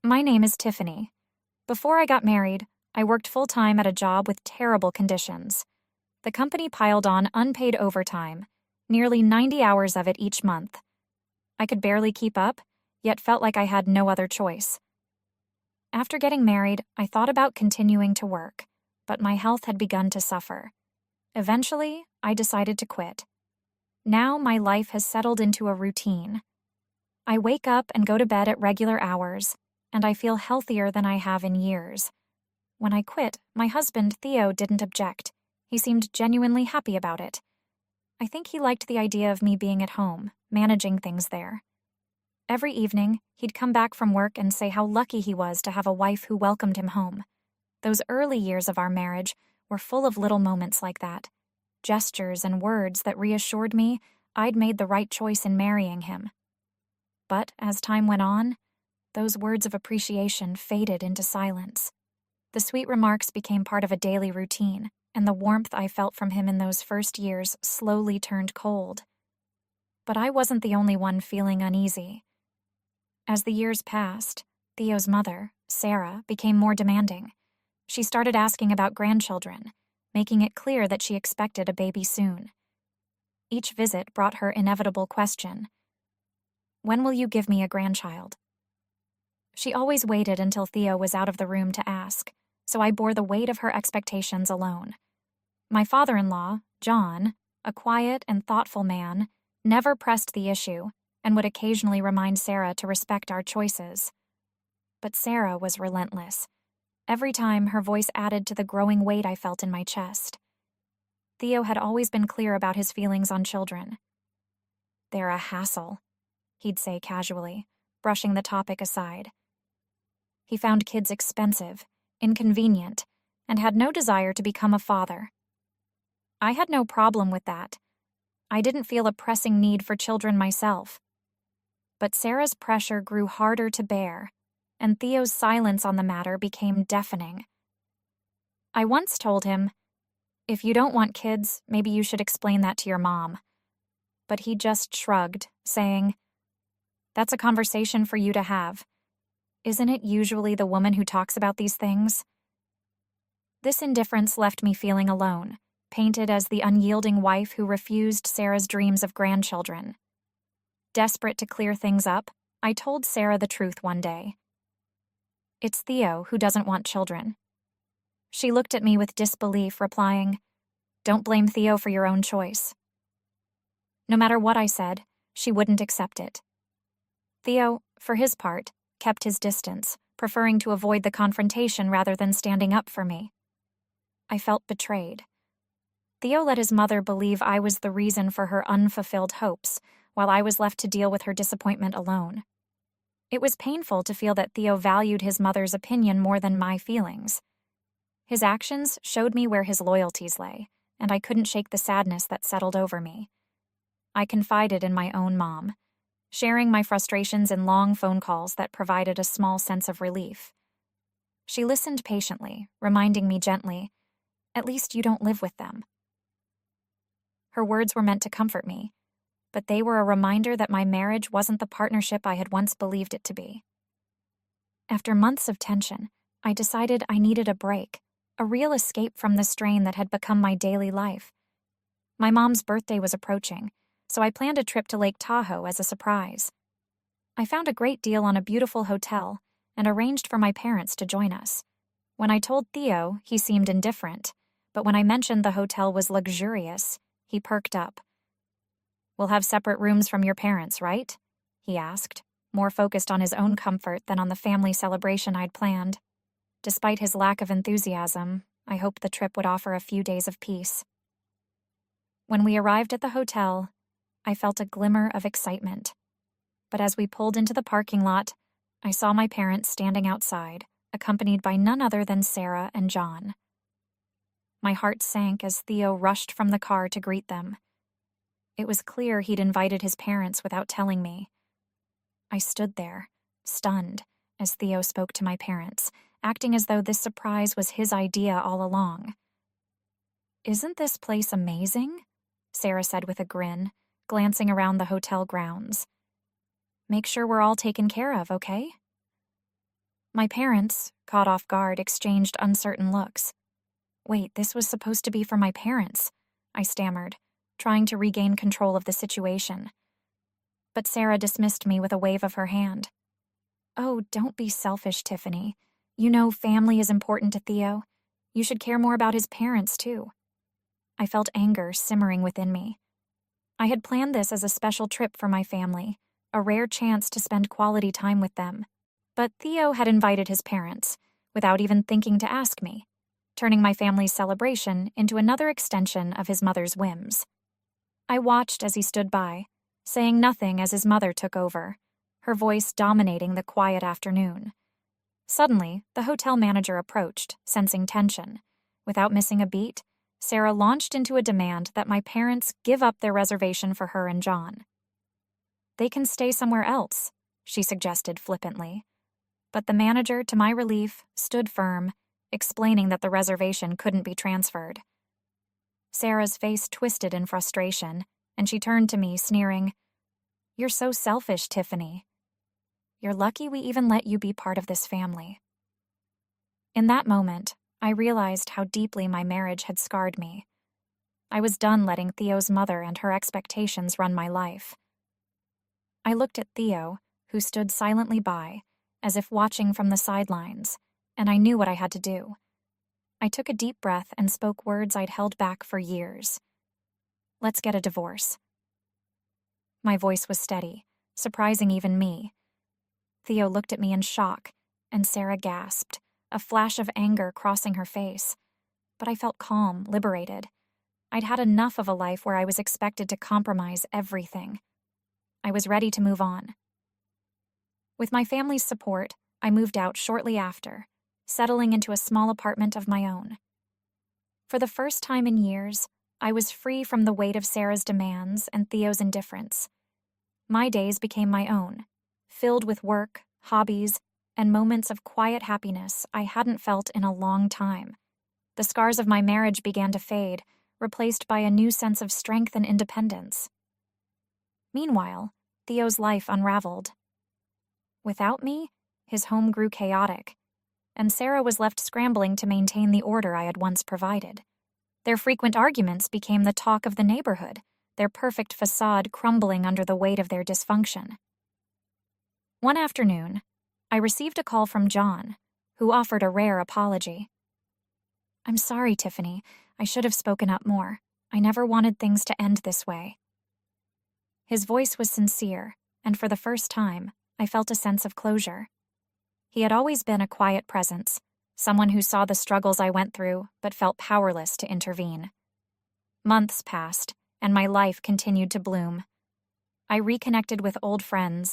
My name is Tiffany. Before I got married, I worked full-time at a job with terrible conditions. The company piled on unpaid overtime, nearly 90 hours of it each month. I could barely keep up, yet felt like I had no other choice. After getting married, I thought about continuing to work, but my health had begun to suffer. Eventually, I decided to quit. Now my life has settled into a routine. I wake up and go to bed at regular hours, and I feel healthier than I have in years. When I quit, my husband, Theo, didn't object. He seemed genuinely happy about it. I think he liked the idea of me being at home, managing things there. Every evening, he'd come back from work and say how lucky he was to have a wife who welcomed him home. Those early years of our marriage were full of little moments like that, gestures and words that reassured me I'd made the right choice in marrying him. But as time went on, those words of appreciation faded into silence. The sweet remarks became part of a daily routine, and the warmth I felt from him in those first years slowly turned cold. But I wasn't the only one feeling uneasy. As the years passed, Theo's mother, Sarah, became more demanding. She started asking about grandchildren, making it clear that she expected a baby soon. Each visit brought her inevitable question: "When will you give me a grandchild?" She always waited until Theo was out of the room to ask, so I bore the weight of her expectations alone. My father-in-law, John, a quiet and thoughtful man, never pressed the issue and would occasionally remind Sarah to respect our choices. But Sarah was relentless. Every time, her voice added to the growing weight I felt in my chest. Theo had always been clear about his feelings on children. "They're a hassle," he'd say casually, brushing the topic aside. He found kids expensive, inconvenient, and had no desire to become a father. I had no problem with that. I didn't feel a pressing need for children myself. But Sarah's pressure grew harder to bear, and Theo's silence on the matter became deafening. I once told him, "If you don't want kids, maybe you should explain that to your mom." But he just shrugged, saying, "That's a conversation for you to have. Isn't it usually the woman who talks about these things?" This indifference left me feeling alone, painted as the unyielding wife who refused Sarah's dreams of grandchildren. Desperate to clear things up, I told Sarah the truth one day. "It's Theo who doesn't want children." She looked at me with disbelief, replying, "Don't blame Theo for your own choice." No matter what I said, she wouldn't accept it. Theo, for his part, kept his distance, preferring to avoid the confrontation rather than standing up for me. I felt betrayed. Theo let his mother believe I was the reason for her unfulfilled hopes, while I was left to deal with her disappointment alone. It was painful to feel that Theo valued his mother's opinion more than my feelings. His actions showed me where his loyalties lay, and I couldn't shake the sadness that settled over me. I confided in my own mom, sharing my frustrations in long phone calls that provided a small sense of relief. She listened patiently, reminding me gently, "At least you don't live with them." Her words were meant to comfort me, but they were a reminder that my marriage wasn't the partnership I had once believed it to be. After months of tension, I decided I needed a break, a real escape from the strain that had become my daily life. My mom's birthday was approaching, so I planned a trip to Lake Tahoe as a surprise. I found a great deal on a beautiful hotel and arranged for my parents to join us. When I told Theo, he seemed indifferent, but when I mentioned the hotel was luxurious, he perked up. "We'll have separate rooms from your parents, right?" he asked, more focused on his own comfort than on the family celebration I'd planned. Despite his lack of enthusiasm, I hoped the trip would offer a few days of peace. When we arrived at the hotel, I felt a glimmer of excitement. But as we pulled into the parking lot, I saw my parents standing outside, accompanied by none other than Sarah and John. My heart sank as Theo rushed from the car to greet them. It was clear he'd invited his parents without telling me. I stood there, stunned, as Theo spoke to my parents, acting as though this surprise was his idea all along. "Isn't this place amazing?" Sarah said with a grin, glancing around the hotel grounds. "Make sure we're all taken care of, okay?" My parents, caught off guard, exchanged uncertain looks. Wait, this was supposed to be for my parents, I stammered, trying to regain control of the situation. But Sarah dismissed me with a wave of her hand. Oh, don't be selfish, Tiffany. You know family is important to Theo. You should care more about his parents, too. I felt anger simmering within me. I had planned this as a special trip for my family, a rare chance to spend quality time with them. But Theo had invited his parents, without even thinking to ask me, turning my family's celebration into another extension of his mother's whims. I watched as he stood by, saying nothing as his mother took over, her voice dominating the quiet afternoon. Suddenly, the hotel manager approached, sensing tension. Without missing a beat, Sarah launched into a demand that my parents give up their reservation for her and John. They can stay somewhere else, she suggested flippantly. But the manager, to my relief, stood firm, explaining that the reservation couldn't be transferred. Sarah's face twisted in frustration, and she turned to me, sneering, "You're so selfish, Tiffany. You're lucky we even let you be part of this family." In that moment, I realized how deeply my marriage had scarred me. I was done letting Theo's mother and her expectations run my life. I looked at Theo, who stood silently by, as if watching from the sidelines, and I knew what I had to do. I took a deep breath and spoke words I'd held back for years. "Let's get a divorce." My voice was steady, surprising even me. Theo looked at me in shock, and Sarah gasped, a flash of anger crossing her face. But I felt calm, liberated. I'd had enough of a life where I was expected to compromise everything. I was ready to move on. With my family's support, I moved out shortly after, settling into a small apartment of my own. For the first time in years, I was free from the weight of Sarah's demands and Theo's indifference. My days became my own, filled with work, hobbies, and moments of quiet happiness I hadn't felt in a long time. The scars of my marriage began to fade, replaced by a new sense of strength and independence. Meanwhile, Theo's life unraveled. Without me, his home grew chaotic, and Sarah was left scrambling to maintain the order I had once provided. Their frequent arguments became the talk of the neighborhood, their perfect facade crumbling under the weight of their dysfunction. One afternoon, I received a call from John, who offered a rare apology. "I'm sorry, Tiffany. I should have spoken up more. I never wanted things to end this way." His voice was sincere, and for the first time, I felt a sense of closure. He had always been a quiet presence, someone who saw the struggles I went through but felt powerless to intervene. Months passed, and my life continued to bloom. I reconnected with old friends,